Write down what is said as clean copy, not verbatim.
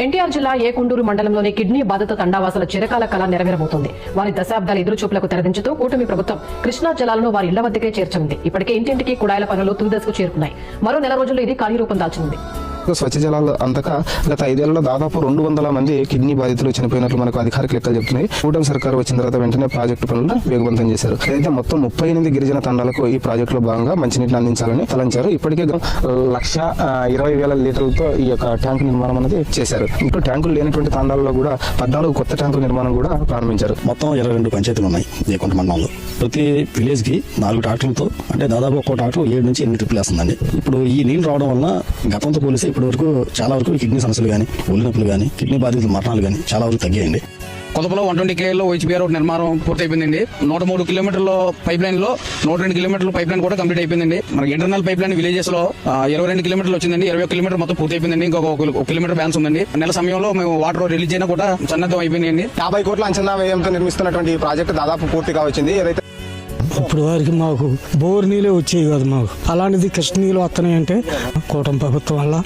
ఎన్టీఆర్ జిల్లా ఏకొండూరు మండలంలోని కిడ్నీ బాధిత తండావాసుల చిరకాల కళ నెరవేరబోతోంది. వారి దశాబ్దాల ఎదురుచూపులకు తెరదించుతూ కూటమి ప్రభుత్వం కృష్ణా జలాలను వారి ఇళ్ల వద్దకే చేర్చనుంది. ఇప్పటికే ఇంటింటికి కుడాయిల పనులు తుది దశకు చేరుకున్నాయి. మరో నెల రోజుల్లో ఇది కార్యరూపం దాల్చనుంది. స్వచ్ఛ జలాలు అంతగా గత 5 ఏళ్లలో దాదాపు 200 మంది కిడ్నీ బాధితులు చనిపోయినట్లు మనకు అధికారిక లెక్కలు చెప్తున్నాయి. కూటమి సర్కారు వచ్చిన తర్వాత వెంటనే ప్రాజెక్టు పనులను వేగవంతం చేశారు. అయితే మొత్తం 38 గిరిజన తండాలకు ఈ ప్రాజెక్టులో భాగంగా మంచినీటిని అందించాలని తలంచారు. ఇప్పటికే 1,20,000 లీటర్లతో ఈ యొక్క ట్యాంకు నిర్మాణం అనేది చేశారు. ఇప్పుడు ట్యాంకులు లేనటువంటి తండాలలో కూడా 14 కొత్త ట్యాంకుల నిర్మాణం కూడా ప్రారంభించారు. మొత్తం 22 పంచాయతీలు ఉన్నాయి ఏకొండ మండలంలో. ప్రతి విలేజ్ కి 4 ట్రాక్టర్లతో అంటే దాదాపు ఒక్కో ట్రాక్టర్ 7 నుంచి 8 ట్రిప్పులు వేస్తుందండి. ఇప్పుడు ఈ నీళ్లు రావడం వల్ల గతంతో పోలిస్తే ఇప్పటి వరకు చాలా వరకు కిడ్నీ సమస్యలు కానీ, ఒళ్ళు నొప్పులు కానీ, కిడ్నీ బాధితుల మరణాలు కానీ చాలా వరకు తగ్గాయండి. కొత్తలో 120 KL OHBR నిర్మాణం పూర్తయిపోయిందండి. 103 కిలోమీటర్ల పైప్ లైన్ లో 102 కిలోమీటర్ల పైప్ లైన్ కూడా కంప్లీట్ అయిపోయిందండి. మనకి ఇంటర్నల్ పైప్ లైన్ విలేజెస్ లో 22 కిలోమీటర్లు వచ్చిందండి. 21 కిలోమీటర్ మొత్తం పూర్తి అయిపోయిందండి. ఇంకొక 1 కిలోమీటర్ బ్యాన్స్ ఉందండి. నెల సమయంలో మేము వాటర్ రిలీజ్ అయినా కూడా సన్నద్ధం అయిపోయిందండి. 50 కోట్ల అంచనా వ్యయంతో నిర్మిస్తున్నటువంటి ఈ ప్రాజెక్టు దాదాపు పూర్తిగా వచ్చింది. ఏదైతే ఇప్పుడు వారికి మాకు బోర్ నీళ్ళే వచ్చేవి కాదు. మాకు అలాంటిది కృష్ణ నీళ్ళు వస్తున్నాయంటే కూటమి ప్రభుత్వం వల్ల